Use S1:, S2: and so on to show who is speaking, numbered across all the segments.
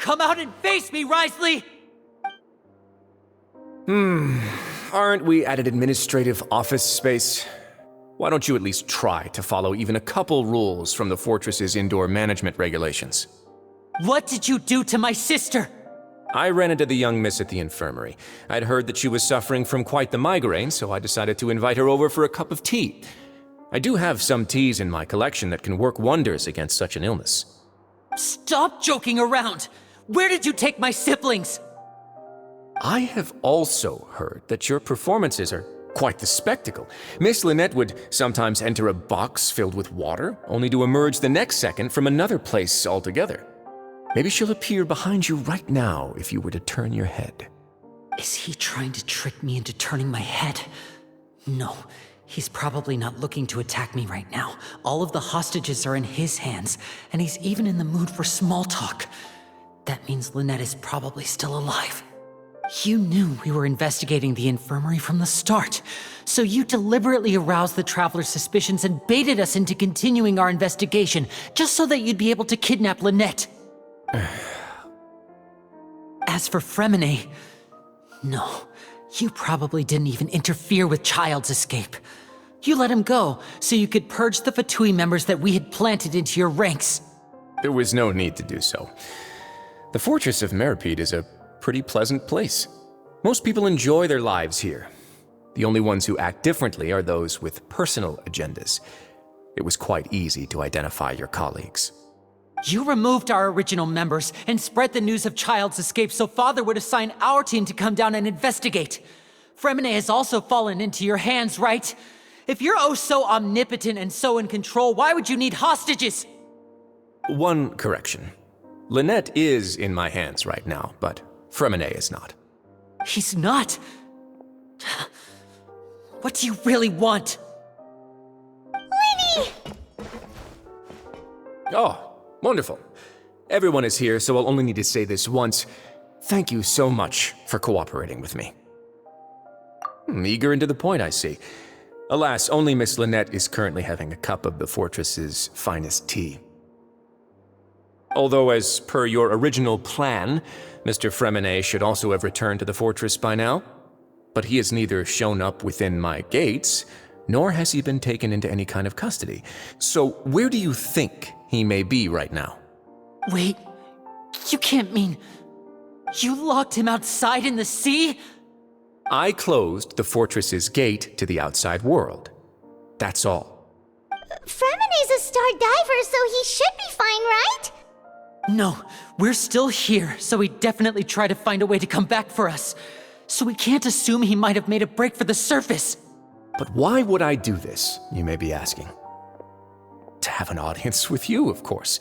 S1: Come out and face me, Wriothesley!
S2: Aren't we at an administrative office space? Why don't you at least try to follow even a couple rules from the fortress's indoor management regulations?
S1: What did you do to my sister?
S2: I ran into the young miss at the infirmary. I'd heard that she was suffering from quite the migraine, so I decided to invite her over for a cup of tea. I do have some teas in my collection that can work wonders against such an illness.
S1: Stop joking around! Where did you take my siblings?
S2: I have also heard that your performances are quite the spectacle. Miss Lynette would sometimes enter a box filled with water, only to emerge the next second from another place altogether. Maybe she'll appear behind you right now if you were to turn your head.
S1: Is he trying to trick me into turning my head? No, he's probably not looking to attack me right now. All of the hostages are in his hands, and he's even in the mood for small talk. That means Lynette is probably still alive. You knew we were investigating the infirmary from the start, so you deliberately aroused the Traveler's suspicions and baited us into continuing our investigation, just so that you'd be able to kidnap Lynette. As for Fremine, no, you probably didn't even interfere with Child's escape. You let him go, so you could purge the Fatui members that we had planted into your ranks.
S2: There was no need to do so. The Fortress of Meripede is a pretty pleasant place. Most people enjoy their lives here. The only ones who act differently are those with personal agendas. It was quite easy to identify your colleagues.
S1: You removed our original members and spread the news of Child's escape so Father would assign our team to come down and investigate. Fremine has also fallen into your hands, right? If you're oh so omnipotent and so in control, why would you need hostages?
S2: One correction. Lynette is in my hands right now, but Fremine is not.
S1: He's not? What do you really want?
S3: Lyney!
S2: Oh, wonderful. Everyone is here, so I'll only need to say this once. Thank you so much for cooperating with me. Eager and to the point, I see. Alas, only Miss Lynette is currently having a cup of the fortress's finest tea. Although, as per your original plan, Mr. Fremine should also have returned to the fortress by now. But he has neither shown up within my gates, nor has he been taken into any kind of custody. So where do you think he may be right now?
S1: Wait, you can't mean... You locked him outside in the sea?
S2: I closed the fortress's gate to the outside world. That's all.
S3: Fremine's a star diver, so he should be fine, right?
S1: No, we're still here, so he definitely tried to find a way to come back for us. So we can't assume he might have made a break for the surface.
S2: But why would I do this, you may be asking? To have an audience with you, of course.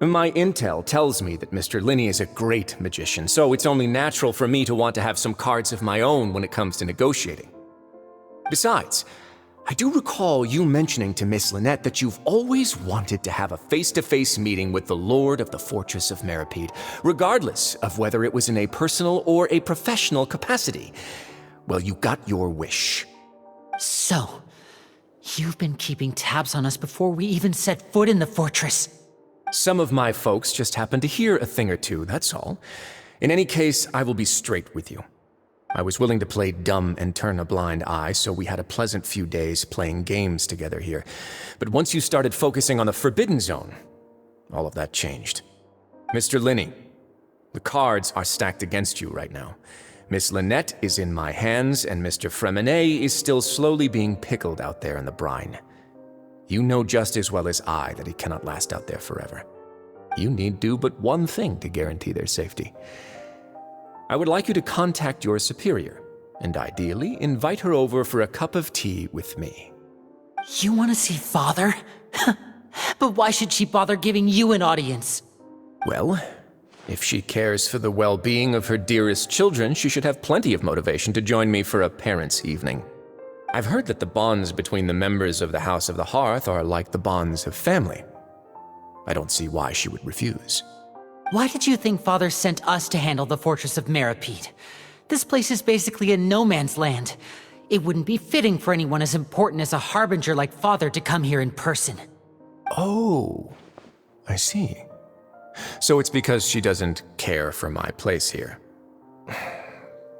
S2: My intel tells me that Mr. Lyney is a great magician, so it's only natural for me to want to have some cards of my own when it comes to negotiating. Besides, I do recall you mentioning to Miss Lynette that you've always wanted to have a face-to-face meeting with the Lord of the Fortress of Meripede, regardless of whether it was in a personal or a professional capacity. Well, you got your wish.
S1: So, you've been keeping tabs on us before we even set foot in the fortress.
S2: Some of my folks just happened to hear a thing or two, that's all. In any case, I will be straight with you. I was willing to play dumb and turn a blind eye, so we had a pleasant few days playing games together here. But once you started focusing on the Forbidden Zone, all of that changed. Mr. Lyney, the cards are stacked against you right now. Miss Lynette is in my hands, and Mr. Fremine is still slowly being pickled out there in the brine. You know just as well as I that he cannot last out there forever. You need do but one thing to guarantee their safety. I would like you to contact your superior, and ideally invite her over for a cup of tea with me.
S1: You want to see Father? But why should she bother giving you an audience?
S2: Well, if she cares for the well-being of her dearest children, she should have plenty of motivation to join me for a parents' evening. I've heard that the bonds between the members of the House of the Hearth are like the bonds of family. I don't see why she would refuse.
S1: Why did you think Father sent us to handle the Fortress of Meripede? This place is basically a no-man's land. It wouldn't be fitting for anyone as important as a harbinger like Father to come here in person.
S2: Oh, I see. So it's because she doesn't care for my place here.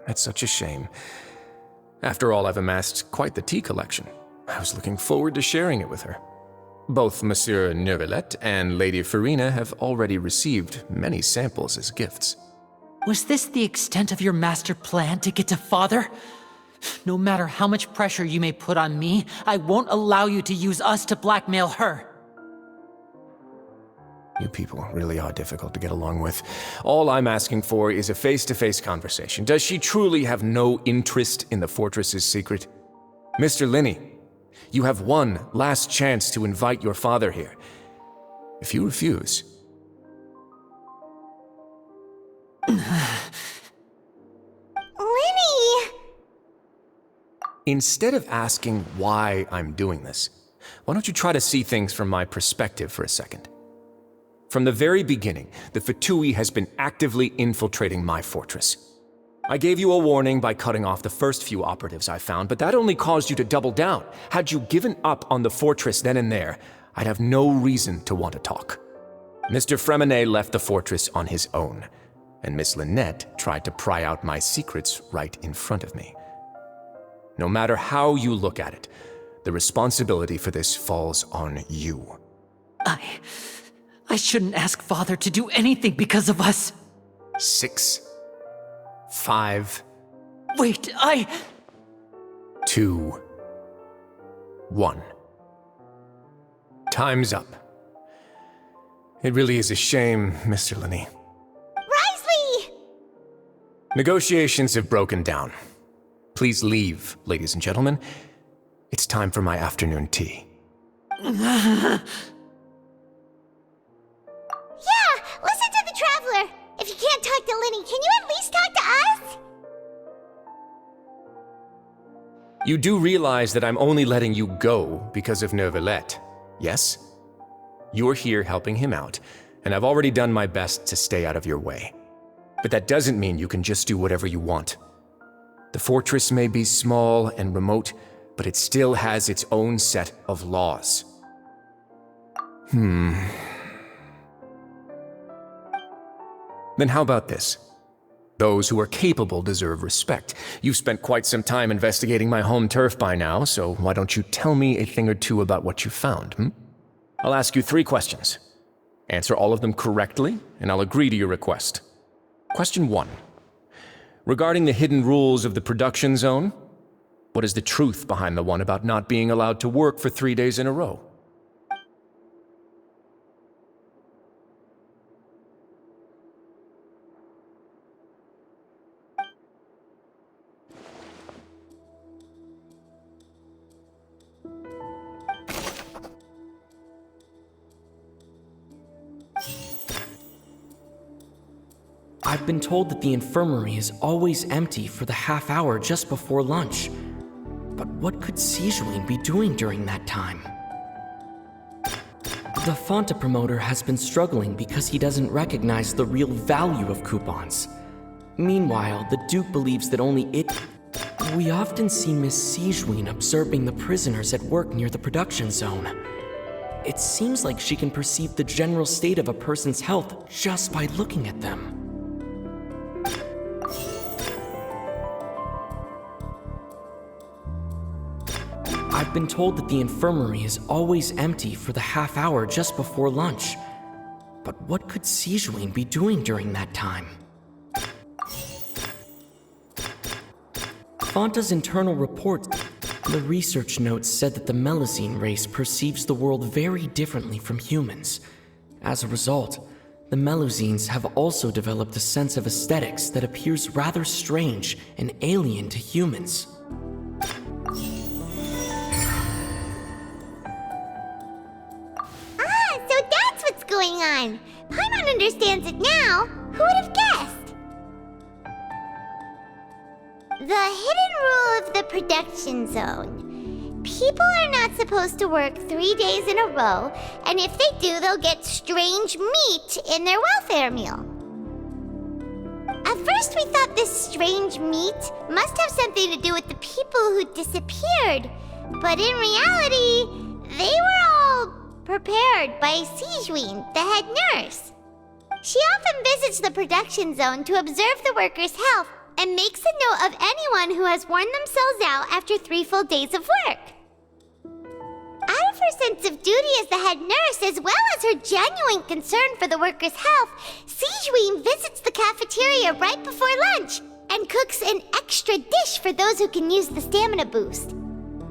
S2: That's such a shame. After all, I've amassed quite the tea collection. I was looking forward to sharing it with her. Both Monsieur Neuvillette and Lady Farina have already received many samples as gifts.
S1: Was this the extent of your master plan to get to Father? No matter how much pressure you may put on me, I won't allow you to use us to blackmail her.
S2: You people really are difficult to get along with. All I'm asking for is a face-to-face conversation. Does she truly have no interest in the fortress's secret? Mr. Lyney, you have one last chance to invite your father here. If you refuse...
S3: Lyney!
S2: Instead of asking why I'm doing this, why don't you try to see things from my perspective for a second? From the very beginning, the Fatui has been actively infiltrating my fortress. I gave you a warning by cutting off the first few operatives I found, but that only caused you to double down. Had you given up on the fortress then and there, I'd have no reason to want to talk. Mr. Fremenet left the fortress on his own, and Miss Lynette tried to pry out my secrets right in front of me. No matter how you look at it, the responsibility for this falls on you.
S1: I shouldn't ask Father to do anything because of us.
S2: 6, 5...
S1: Wait,
S2: 2, 1. Time's up. It really is a shame, Mr. Lyney.
S3: Wriothesley!
S2: Negotiations have broken down. Please leave, ladies and gentlemen. It's time for my afternoon tea.
S3: Yeah, listen to the Traveler! If you can't talk to Lyney, can you at least talk to us?
S2: You do realize that I'm only letting you go because of Neuvillette, yes? You're here helping him out, and I've already done my best to stay out of your way. But that doesn't mean you can just do whatever you want. The fortress may be small and remote, but it still has its own set of laws. Then how about this? Those who are capable deserve respect. You've spent quite some time investigating my home turf by now, so why don't you tell me a thing or two about what you found, I'll ask you 3 questions. Answer all of them correctly, and I'll agree to your request. Question 1. Regarding the hidden rules of the production zone, what is the truth behind the one about not being allowed to work for 3 days in a row?
S4: I've been told that the infirmary is always empty for the half hour just before lunch. But what could Sijuin be doing during that time? The Fonta promoter has been struggling because he doesn't recognize the real value of coupons. Meanwhile, the Duke believes that only it... We often see Miss Sijuin observing the prisoners at work near the production zone. It seems like she can perceive the general state of a person's health just by looking at them. I've been told that the infirmary is always empty for the half hour just before lunch. But what could Sijuin be doing during that time? Fonta's internal report, the research notes said that the Melusine race perceives the world very differently from humans. As a result, the Melusines have also developed a sense of aesthetics that appears rather strange and alien to humans.
S3: So that's what's going on. Paimon understands it now. Who would have guessed? The hidden rule of the production zone. People are not supposed to work 3 days in a row, and if they do, they'll get strange meat in their welfare meal. At first, we thought this strange meat must have something to do with the people who disappeared, but in reality, they were all prepared by Sijuin, the head nurse. She often visits the production zone to observe the workers' health and makes a note of anyone who has worn themselves out after 3 full days of work. Out of her sense of duty as the head nurse, as well as her genuine concern for the workers' health, Sigewinne visits the cafeteria right before lunch and cooks an extra dish for those who can use the stamina boost.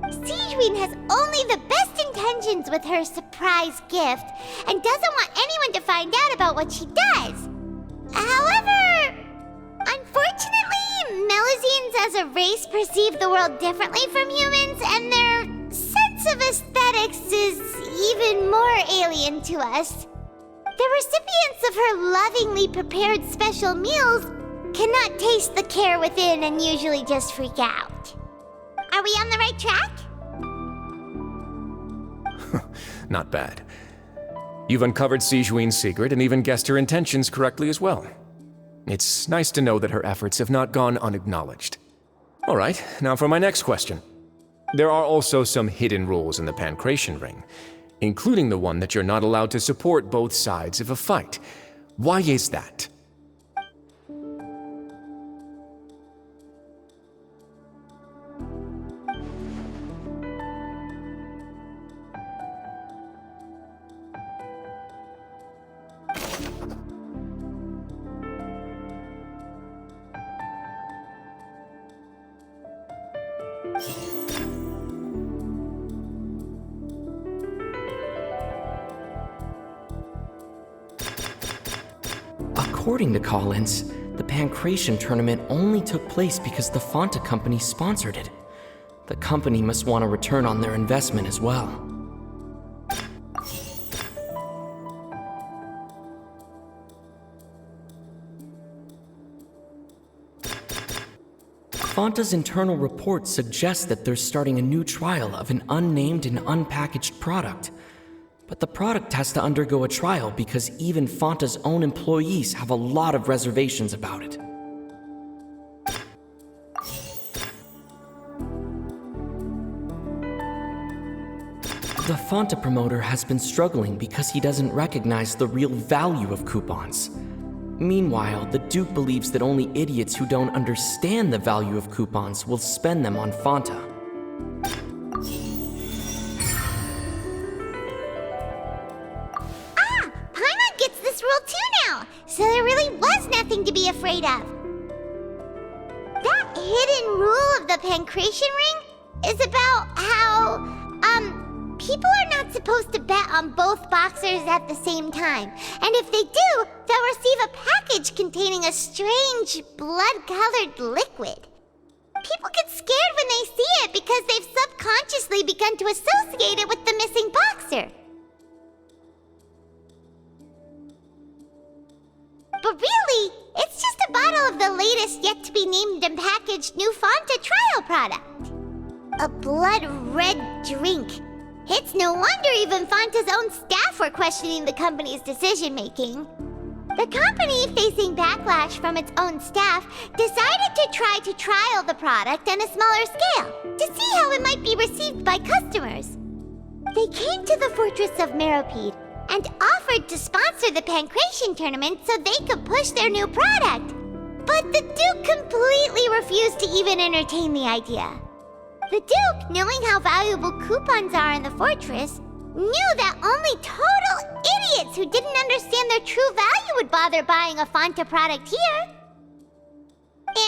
S3: Sigewinne has only the best intentions with her surprise gift and doesn't want anyone to find out about what she does. However, unfortunately, Melusines as a race perceive the world differently from humans, and their sense of aesthetics is even more alien to us. The recipients of her lovingly prepared special meals cannot taste the care within and usually just freak out. Are we on the right track?
S2: Not bad. You've uncovered Sigewinne's secret and even guessed her intentions correctly as well. It's nice to know that her efforts have not gone unacknowledged. All right, now for my next question. There are also some hidden rules in the Pancration Ring, including the one that you're not allowed to support both sides of a fight. Why is that?
S4: According to Collins, the Pancration tournament only took place because the Fanta company sponsored it. The company must want a return on their investment as well. Fanta's internal report suggests that they're starting a new trial of an unnamed and unpackaged product. But the product has to undergo a trial because even Fanta's own employees have a lot of reservations about it. The Fanta promoter has been struggling because he doesn't recognize the real value of coupons. Meanwhile, the Duke believes that only idiots who don't understand the value of coupons will spend them on Fanta.
S3: Paimon gets this rule too now, so there really was nothing to be afraid of. That hidden rule of the Pancration Ring is about how, people are not supposed to bet on both boxers at the same time. And if they do, they'll receive a package containing a strange, blood-colored liquid. People get scared when they see it because they've subconsciously begun to associate it with the missing boxer. But really, it's just a bottle of the latest yet-to-be-named and packaged new Fanta trial product. A blood-red drink. It's no wonder even Fanta's own staff were questioning the company's decision-making. The company, facing backlash from its own staff, decided to try to trial the product on a smaller scale to see how it might be received by customers. They came to the fortress of Meropide and offered to sponsor the Pancration tournament so they could push their new product. But the Duke completely refused to even entertain the idea. The Duke, knowing how valuable coupons are in the fortress, knew that only total idiots who didn't understand their true value would bother buying a Fanta product here.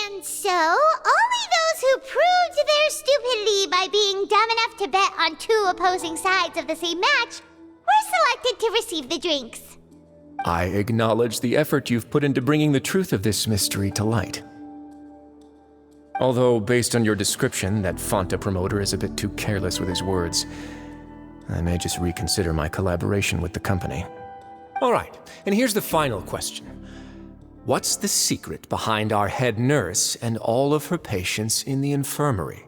S3: And so, only those who proved their stupidity by being dumb enough to bet on 2 opposing sides of the same match were selected to receive the drinks.
S2: I acknowledge the effort you've put into bringing the truth of this mystery to light. Although, based on your description, that Fanta promoter is a bit too careless with his words, I may just reconsider my collaboration with the company. All right, and here's the final question. What's the secret behind our head nurse and all of her patients in the infirmary?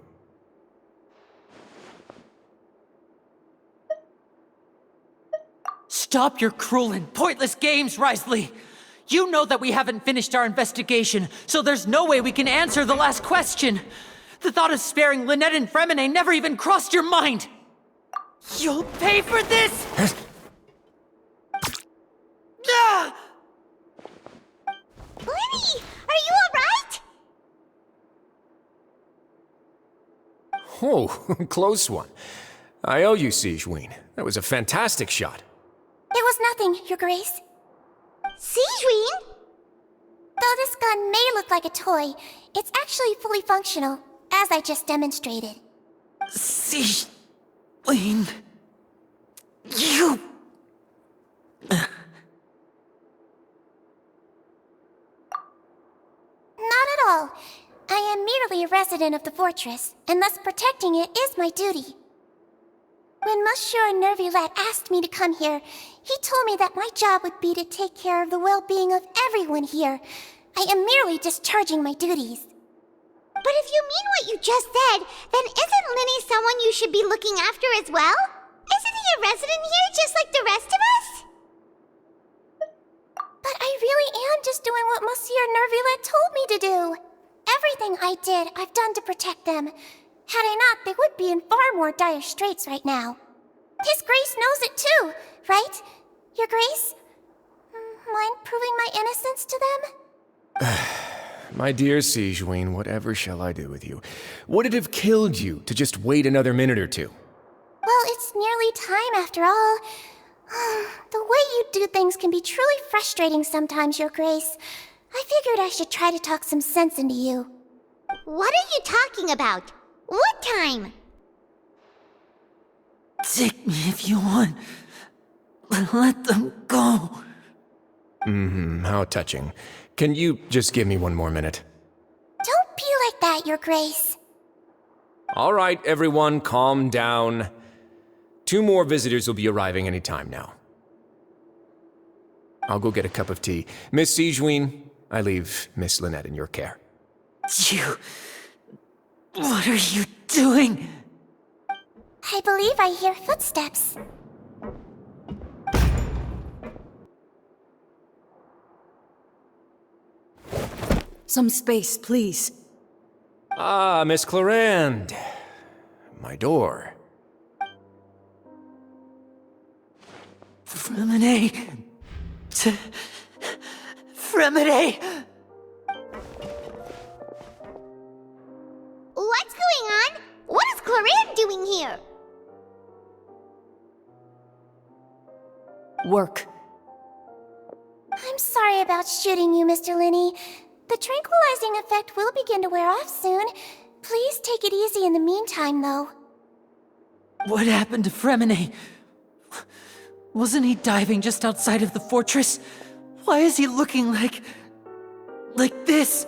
S1: Stop your cruel and pointless games, Wriothesley! You know that we haven't finished our investigation, so there's no way we can answer the last question. The thought of sparing Lynette and Fremine never even crossed your mind. You'll pay for this! Ah!
S2: Oh, close one. I owe you, Sigeween. That was a fantastic shot.
S5: It was nothing, Your Grace.
S3: Sigeween?
S5: Though this gun may look like a toy, it's actually fully functional, as I just demonstrated.
S1: Sigeween. You...
S5: Not at all. I am merely a resident of the fortress, and thus protecting it is my duty. When Monsieur Nervillette asked me to come here, he told me that my job would be to take care of the well-being of everyone here. I am merely discharging my duties.
S3: But if you mean what you just said, then isn't Lyney someone you should be looking after as well? Isn't he a resident here just like the rest of us?
S5: But I really am just doing what Monsieur Nervillette told me to do. Everything I did, I've done to protect them. Had I not, they would be in far more dire straits right now. His Grace knows it too, right? Your Grace? Mind proving my innocence to them?
S2: My dear Sigeween, whatever shall I do with you? Would it have killed you to just wait another minute or two?
S5: Well, it's nearly time after all. The way you do things can be truly frustrating sometimes, Your Grace. I figured I should try to talk some sense into you.
S3: What are you talking about? What time?
S1: Take me if you want, but let them go.
S2: How touching. Can you just give me one more minute?
S5: Don't be like that, Your Grace.
S2: All right, everyone, calm down. 2 more visitors will be arriving any time now. I'll go get a cup of tea. Miss Sigeween, I leave Miss Lynette in your care.
S1: You... What are you doing?
S5: I believe I hear footsteps.
S6: Some space, please.
S2: Ah, Miss Clarande. My door.
S1: Fremine... Fremine...
S3: What's going on? What is Clarande doing here?
S6: Work.
S5: I'm sorry about shooting you, Mr. Lyney. The tranquilizing effect will begin to wear off soon. Please take it easy in the meantime, though.
S1: What happened to Fremine? Wasn't he diving just outside of the fortress? Why is he looking like this?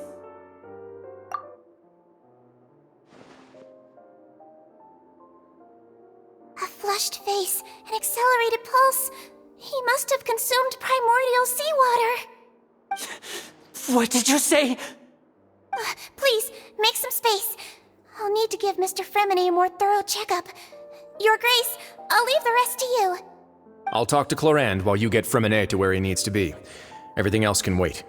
S5: A flushed face, an accelerated pulse. He must have consumed primordial seawater.
S1: What did you say?
S5: Please, make some space. I'll need to give Mr. Fremine a more thorough checkup. Your Grace, I'll leave the rest to you.
S2: I'll talk to Clarande while you get Fremine to where he needs to be. Everything else can wait.